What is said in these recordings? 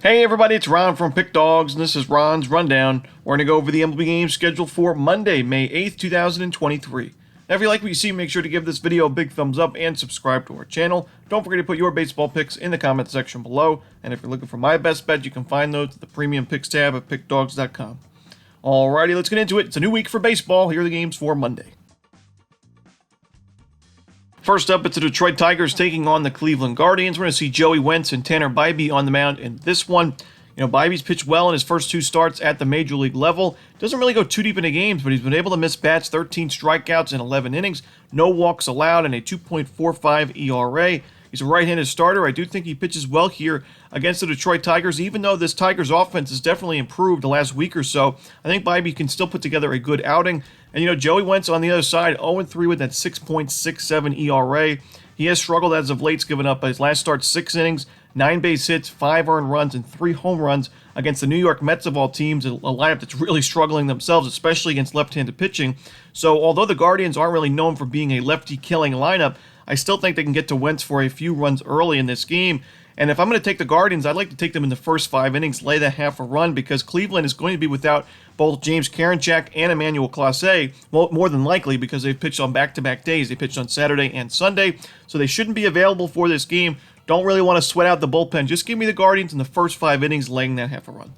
Hey everybody, it's Ron from Pick Dawgz, and this is Ron's Rundown. We're going to go over the MLB games scheduled for Monday, May 8th, 2023. Now if you like what you see, make sure to give this video a big thumbs up and subscribe to our channel. Don't forget to put your baseball picks in the comment section below, and if you're looking for my best bet, you can find those at the premium picks tab at pickdawgz.com. Alrighty, let's get into it. It's a new week for baseball. Here are the games for Monday. First up, it's the Detroit Tigers taking on the Cleveland Guardians. We're going to see Joey Wentz and Tanner Bybee on the mound in this one. Bybee's pitched well in his first two starts at the major league level. Doesn't really go too deep into games, but he's been able to miss bats, 13 strikeouts in 11 innings, no walks allowed, and a 2.45 ERA. He's a right-handed starter. I do think he pitches well here against the Detroit Tigers, even though this Tigers offense has definitely improved the last week or so. I think Bybee can still put together a good outing. And, Joey Wentz on the other side, 0-3 with that 6.67 ERA. He has struggled as of late, giving up his last start 6 innings, 9 base hits, 5 earned runs, and 3 home runs against the New York Mets of all teams, a lineup that's really struggling themselves, especially against left-handed pitching. So although the Guardians aren't really known for being a lefty-killing lineup, I still think they can get to Wentz for a few runs early in this game. And if I'm going to take the Guardians, I'd like to take them in the first 5 innings, lay that half a run, because Cleveland is going to be without both James Karinchak and Emmanuel Clase, well, more than likely, because they've pitched on back-to-back days. They pitched on Saturday and Sunday, so they shouldn't be available for this game. Don't really want to sweat out the bullpen. Just give me the Guardians in the first 5 innings, laying that half a run.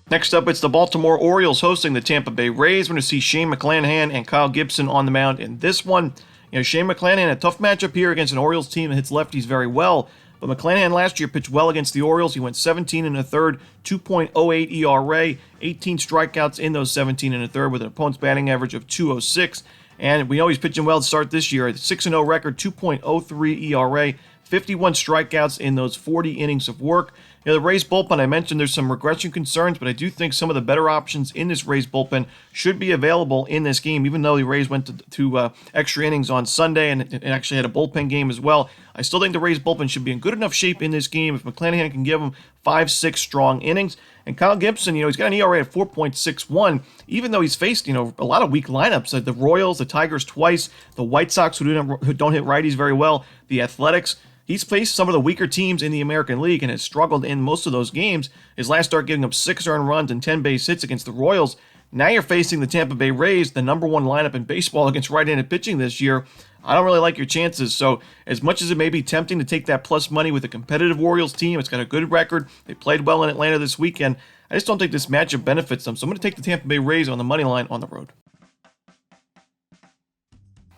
Next up, it's the Baltimore Orioles hosting the Tampa Bay Rays. We're going to see Shane McClanahan and Kyle Gibson on the mound in this one. Shane McClanahan, a tough matchup here against an Orioles team that hits lefties very well. But McClanahan last year pitched well against the Orioles. He went 17 1/3, 2.08 ERA, 18 strikeouts in those 17 1/3 with an opponent's batting average of 206. And we know he's pitching well to start this year. 6-0 record, 2.03 ERA, 51 strikeouts in those 40 innings of work. The Rays bullpen, I mentioned there's some regression concerns, but I do think some of the better options in this Rays bullpen should be available in this game, even though the Rays went to extra innings on Sunday and actually had a bullpen game as well. I still think the Rays bullpen should be in good enough shape in this game if McClanahan can give them 5-6 strong innings. And Kyle Gibson, he's got an ERA at 4.61, even though he's faced, a lot of weak lineups. The Royals, the Tigers twice, the White Sox who don't hit righties very well, the Athletics. He's faced some of the weaker teams in the American League and has struggled in most of those games. His last start giving up 6 earned runs and 10 base hits against the Royals. Now you're facing the Tampa Bay Rays, the number 1 lineup in baseball against right-handed pitching this year. I don't really like your chances. So as much as it may be tempting to take that plus money with a competitive Orioles team, it's got a good record. They played well in Atlanta this weekend. I just don't think this matchup benefits them. So I'm going to take the Tampa Bay Rays on the money line on the road.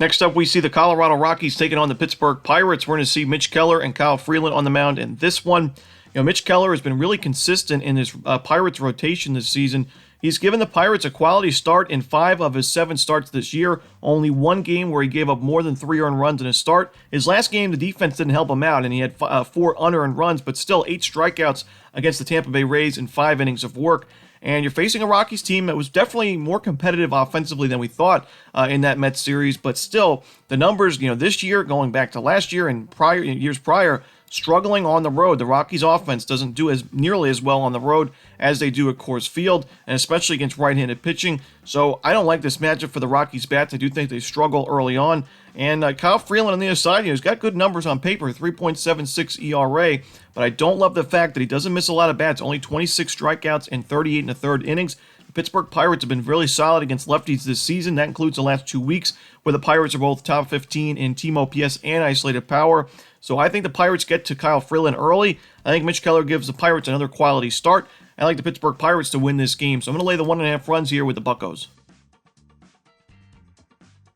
Next up, we see the Colorado Rockies taking on the Pittsburgh Pirates. We're going to see Mitch Keller and Kyle Freeland on the mound in this one. Mitch Keller has been really consistent in his Pirates rotation this season. He's given the Pirates a quality start in 5 of his 7 starts this year. Only 1 game where he gave up more than 3 earned runs in a start. His last game, the defense didn't help him out, and he had 4 unearned runs, but still 8 strikeouts against the Tampa Bay Rays in 5 innings of work. And you're facing a Rockies team that was definitely more competitive offensively than we thought in that Mets series. But still, the numbers, this year, going back to last year and years prior, struggling on the road. The Rockies offense doesn't do nearly as well on the road as they do at Coors Field, and especially against right-handed pitching. So I don't like this matchup for the Rockies bats. I do think they struggle early on. And Kyle Freeland on the other side, he's got good numbers on paper, 3.76 ERA, but I don't love the fact that he doesn't miss a lot of bats, only 26 strikeouts in 38 1/3 innings. The Pittsburgh Pirates have been really solid against lefties this season. That includes the last 2 weeks, where the Pirates are both top 15 in team OPS and isolated power. So I think the Pirates get to Kyle Freeland early. I think Mitch Keller gives the Pirates another quality start. I like the Pittsburgh Pirates to win this game, so I'm going to lay the 1.5 runs here with the Buccos.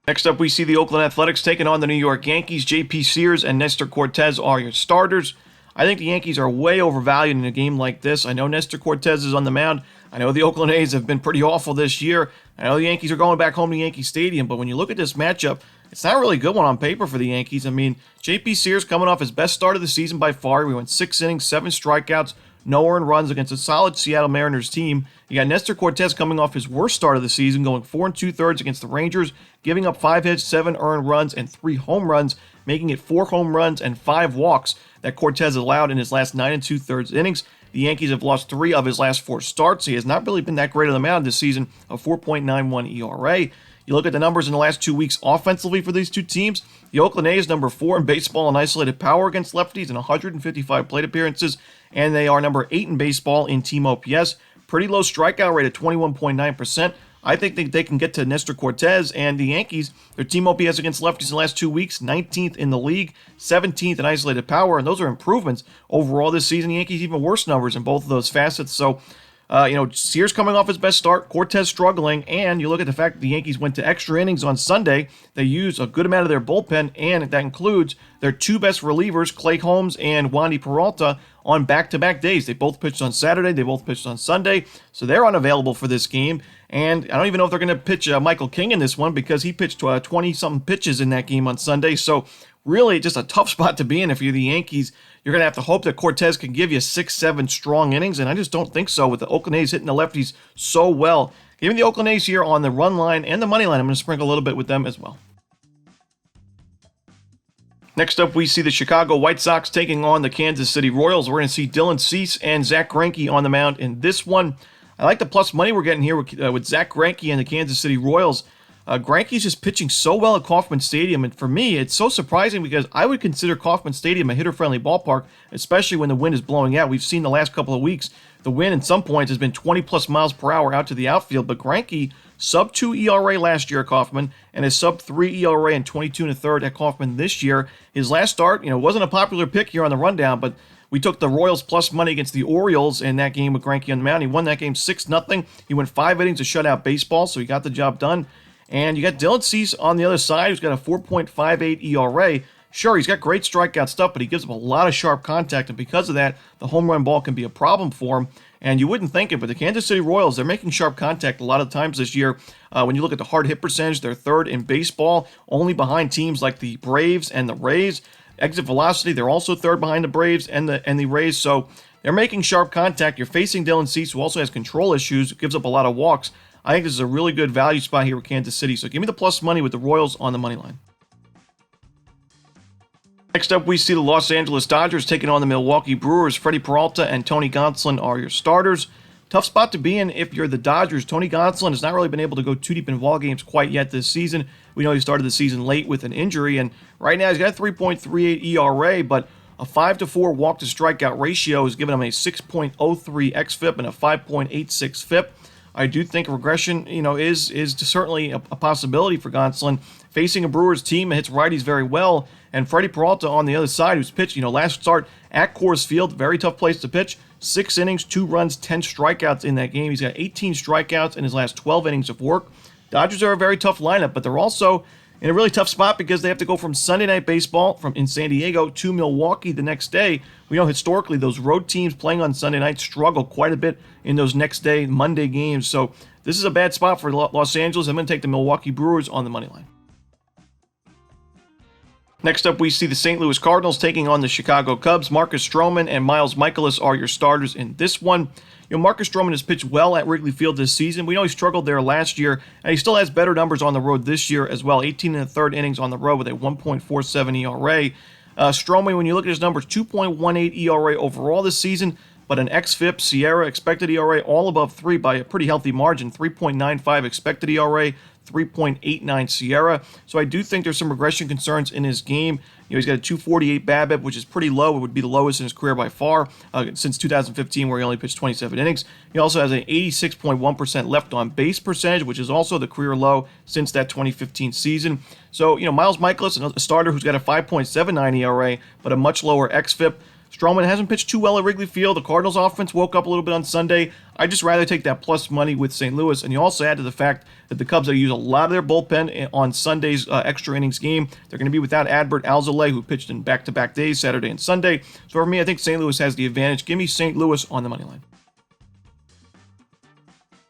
Next up, we see the Oakland Athletics taking on the New York Yankees. J.P. Sears and Nestor Cortez are your starters. I think the Yankees are way overvalued in a game like this. I know Nestor Cortez is on the mound. I know the Oakland A's have been pretty awful this year. I know the Yankees are going back home to Yankee Stadium, but when you look at this matchup, it's not a really good one on paper for the Yankees. I mean, J.P. Sears coming off his best start of the season by far. We went 6 innings, 7 strikeouts, no earned runs against a solid Seattle Mariners team. You got Nestor Cortez coming off his worst start of the season, going 4 2/3 against the Rangers, giving up 5 hits, 7 earned runs, and 3 home runs, making it 4 home runs and 5 walks that Cortez allowed in his last 9 2/3 innings. The Yankees have lost 3 of his last 4 starts. He has not really been that great on the mound this season, a 4.91 ERA. You look at the numbers in the last 2 weeks offensively for these two teams. The Oakland A's number 4 in baseball in isolated power against lefties in 155 plate appearances, and they are number 8 in baseball in team OPS. Pretty low strikeout rate at 21.9%. I think they can get to Nestor Cortez and the Yankees. Their team OPS against lefties in the last 2 weeks, 19th in the league, 17th in isolated power, and those are improvements overall this season. The Yankees even worse numbers in both of those facets. So, Sears coming off his best start, Cortez struggling, and you look at the fact that the Yankees went to extra innings on Sunday. They used a good amount of their bullpen, and that includes their two best relievers, Clay Holmes and Wandy Peralta, on back-to-back days. They both pitched on Saturday. They both pitched on Sunday, so they're unavailable for this game. And I don't even know if they're going to pitch Michael King in this one because he pitched 20-something pitches in that game on Sunday. So really just a tough spot to be in if you're the Yankees. You're going to have to hope that Cortez can give you 6-7 strong innings, and I just don't think so with the Oakland A's hitting the lefties so well. Give me the Oakland A's here on the run line and the money line. I'm going to sprinkle a little bit with them as well. Next up, we see the Chicago White Sox taking on the Kansas City Royals. We're going to see Dylan Cease and Zach Greinke on the mound in this one. I like the plus money we're getting here with Zach Greinke and the Kansas City Royals. Greinke's just pitching so well at Kauffman Stadium, and for me, it's so surprising because I would consider Kauffman Stadium a hitter-friendly ballpark, especially when the wind is blowing out. We've seen the last couple of weeks, the wind at some points has been 20-plus miles per hour out to the outfield, but Greinke, sub-2 ERA last year at Kauffman, and a sub-3 ERA and 22 1/3 at Kauffman this year. His last start, wasn't a popular pick here on the rundown, but we took the Royals plus money against the Orioles in that game with Greinke on the mound. He won that game 6-0. He went 5 innings of shutout baseball, so he got the job done. And you got Dylan Cease on the other side, who's got a 4.58 ERA. Sure, he's got great strikeout stuff, but he gives up a lot of sharp contact, and because of that, the home run ball can be a problem for him. And you wouldn't think it, but the Kansas City Royals, they're making sharp contact a lot of times this year. When you look at the hard hit percentage, they're third in baseball, only behind teams like the Braves and the Rays. Exit velocity, they're also third behind the Braves and the Rays. So they're making sharp contact. You're facing Dylan Cease, who also has control issues, gives up a lot of walks. I think this is a really good value spot here with Kansas City. So give me the plus money with the Royals on the money line. Next up, we see the Los Angeles Dodgers taking on the Milwaukee Brewers. Freddie Peralta and Tony Gonsolin are your starters. Tough spot to be in if you're the Dodgers. Tony Gonsolin has not really been able to go too deep in ball games quite yet this season. We know he started the season late with an injury, and right now he's got a 3.38 ERA, but a 5-4 walk-to-strikeout ratio has given him a 6.03 xFIP and a 5.86 FIP. I do think regression, is certainly a possibility for Gonsolin. Facing a Brewers team that hits righties very well, and Freddie Peralta on the other side, who's pitched, last start at Coors Field, very tough place to pitch. 6 innings, 2 runs, 10 strikeouts in that game. He's got 18 strikeouts in his last 12 innings of work. Dodgers are a very tough lineup, but they're also in a really tough spot because they have to go from Sunday Night Baseball in San Diego to Milwaukee the next day. We know historically those road teams playing on Sunday night struggle quite a bit in those next day Monday games. So this is a bad spot for Los Angeles. I'm going to take the Milwaukee Brewers on the money line. Next up, we see the St. Louis Cardinals taking on the Chicago Cubs. Marcus Stroman and Miles Mikolas are your starters in this one. Marcus Stroman has pitched well at Wrigley Field this season. We know he struggled there last year, and he still has better numbers on the road this year as well. 18 1/3 innings on the road with a 1.47 ERA. Stroman, when you look at his numbers, 2.18 ERA overall this season, but an xFIP, Sierra, expected ERA all above 3 by a pretty healthy margin. 3.95 expected ERA, 3.89 Sierra. So I do think there's some regression concerns in his game. He's got a 248 BABIP, which is pretty low. It would be the lowest in his career by far since 2015, where he only pitched 27 innings. He also has an 86.1% left on base percentage, which is also the career low since that 2015 season. So, Miles Mikolas, a starter who's got a 5.79 ERA, but a much lower xFIP. Stroman hasn't pitched too well at Wrigley Field. The Cardinals offense woke up a little bit on Sunday. I'd just rather take that plus money with St. Louis. And you also add to the fact that the Cubs are use a lot of their bullpen on Sunday's extra innings game. They're going to be without Adbert Alzolay, who pitched in back-to-back days, Saturday and Sunday. So for me, I think St. Louis has the advantage. Give me St. Louis on the money line.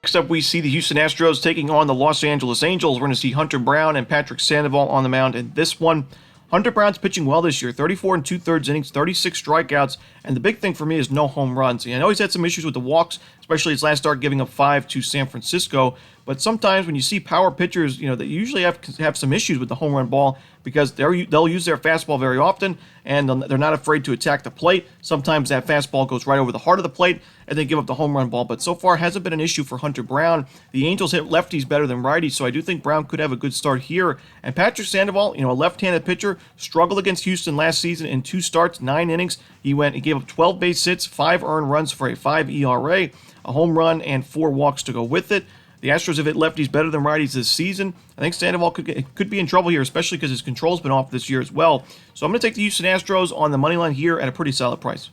Next up, we see the Houston Astros taking on the Los Angeles Angels. We're going to see Hunter Brown and Patrick Sandoval on the mound in this one. Hunter Brown's pitching well this year, 34 2/3 innings, 36 strikeouts, And the big thing for me is no home runs. I know he's had some issues with the walks, especially his last start giving up 5 to San Francisco. But sometimes when you see power pitchers, they usually have some issues with the home run ball because they'll use their fastball very often, and they're not afraid to attack the plate. Sometimes that fastball goes right over the heart of the plate, and they give up the home run ball. But so far, hasn't been an issue for Hunter Brown. The Angels hit lefties better than righties, so I do think Brown could have a good start here. And Patrick Sandoval, a left-handed pitcher, struggled against Houston last season in 2 starts, 9 innings. He gave up 12 base hits, 5 earned runs for a 5 ERA, a home run, and 4 walks to go with it. The Astros have hit lefties better than righties this season. I think Sandoval could be in trouble here, especially because his control's been off this year as well. So I'm going to take the Houston Astros on the money line here at a pretty solid price.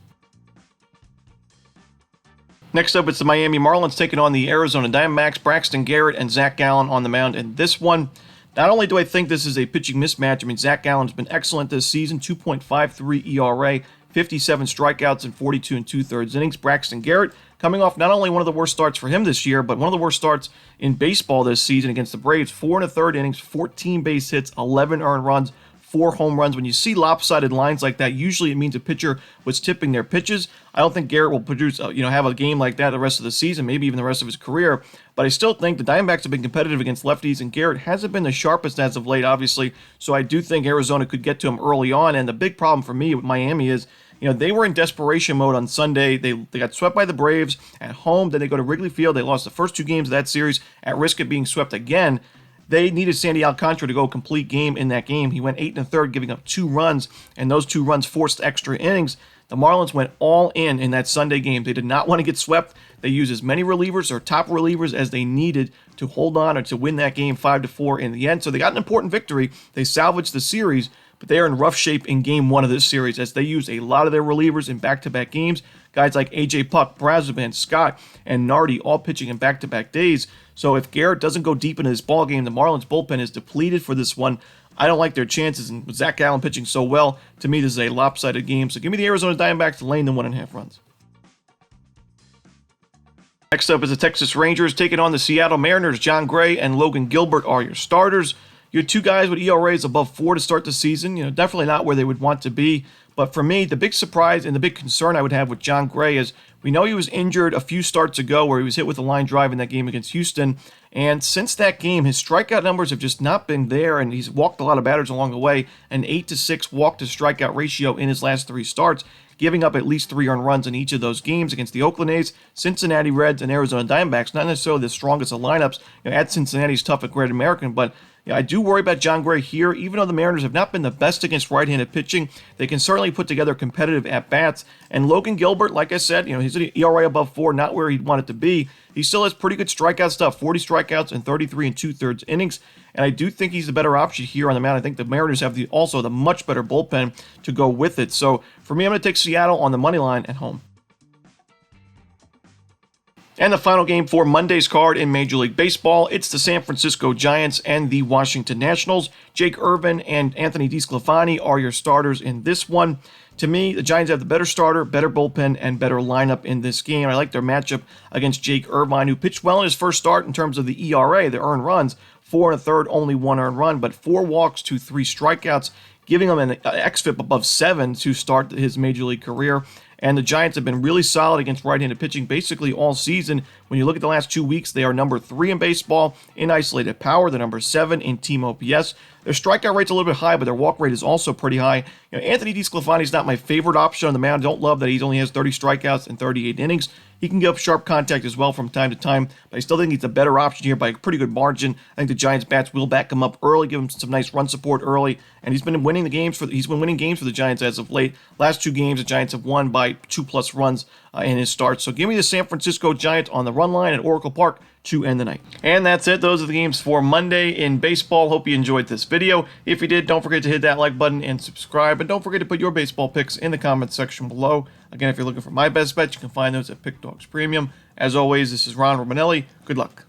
Next up, it's the Miami Marlins taking on the Arizona Diamondbacks. Braxton Garrett and Zach Gallen on the mound in this one. Not only do I think this is a pitching mismatch, Zach Gallen's been excellent this season, 2.53 ERA, 57 strikeouts in 42 2/3 innings. Braxton Garrett coming off not only one of the worst starts for him this year, but one of the worst starts in baseball this season against the Braves. 4 1/3 innings, 14 base hits, 11 earned runs, 4 home runs. When you see lopsided lines like that, usually it means a pitcher was tipping their pitches. I don't think Garrett will have a game like that the rest of the season, maybe even the rest of his career. But I still think the Diamondbacks have been competitive against lefties, and Garrett hasn't been the sharpest as of late, obviously. So I do think Arizona could get to him early on. And the big problem for me with Miami is, they were in desperation mode on Sunday. They got swept by the Braves at home. Then they go to Wrigley Field. They lost the first 2 games of that series at risk of being swept again. They needed Sandy Alcantara to go a complete game in that game. He went 8 1/3, giving up 2 runs, and those 2 runs forced extra innings. The Marlins went all in that Sunday game. They did not want to get swept. They used as many relievers or top relievers as they needed to hold on or to win that game 5-4 in the end. So they got an important victory. They salvaged the series, but they are in rough shape in Game 1 of this series as they used a lot of their relievers in back-to-back games. Guys like A.J. Puck, Brazoban, Scott, and Nardi all pitching in back-to-back days. So if Garrett doesn't go deep into this ballgame, the Marlins bullpen is depleted for this one. I don't like their chances, and with Zach Gallen pitching so well, to me this is a lopsided game. So give me the Arizona Diamondbacks laying the 1.5 runs. Next up is the Texas Rangers taking on the Seattle Mariners. John Gray and Logan Gilbert are your starters. You had 2 guys with ERAs above 4 to start the season. Definitely not where they would want to be. But for me, the big surprise and the big concern I would have with John Gray is we know he was injured a few starts ago where he was hit with a line drive in that game against Houston. And since that game, his strikeout numbers have just not been there, and he's walked a lot of batters along the way. An 8-6 walk-to-strikeout ratio in his last 3 starts, giving up at least 3 earned runs in each of those games against the Oakland A's, Cincinnati Reds, and Arizona Diamondbacks. Not necessarily the strongest of lineups. At Cincinnati's tough at Great American, but I do worry about John Gray here. Even though the Mariners have not been the best against right-handed pitching, they can certainly put together competitive at-bats. And Logan Gilbert, like I said, his ERA above 4, not where he'd want it to be. He still has pretty good strikeout stuff, 40 strikeouts and 33 2/3 innings. And I do think he's the better option here on the mound. I think the Mariners have also the much better bullpen to go with it. So for me, I'm going to take Seattle on the money line at home. And the final game for Monday's card in Major League Baseball, it's the San Francisco Giants and the Washington Nationals. Jake Irvin and Anthony DeSclafani are your starters in this one. To me, the Giants have the better starter, better bullpen, and better lineup in this game. I like their matchup against Jake Irvine, who pitched well in his first start in terms of the ERA, the earned runs. 4 1/3, only 1 earned run, but 4 walks to 3 strikeouts, giving him an xFIP above 7 to start his Major League career. And the Giants have been really solid against right-handed pitching basically all season. When you look at the last 2 weeks, they are number 3 in baseball in isolated power. They're number 7 in team OPS. Their strikeout rate's a little bit high, but their walk rate is also pretty high. Anthony DeSclafani is not my favorite option on the mound. I don't love that he only has 30 strikeouts and 38 innings. He can give up sharp contact as well from time to time, but I still think he's a better option here by a pretty good margin. I think the Giants bats will back him up early, give him some nice run support early, and he's been winning games for the Giants as of late. Last 2 games, the Giants have won by 2+ runs in his starts. So give me the San Francisco Giants on the run line at Oracle Park to end the night. And that's it. Those are the games for Monday in baseball. Hope you enjoyed this video. If you did, don't forget to hit that like button and subscribe. And don't forget to put your baseball picks in the comments section below. Again, if you're looking for my best bets, you can find those at Pick Dawgz Premium. As always, this is Ron Romanelli. Good luck.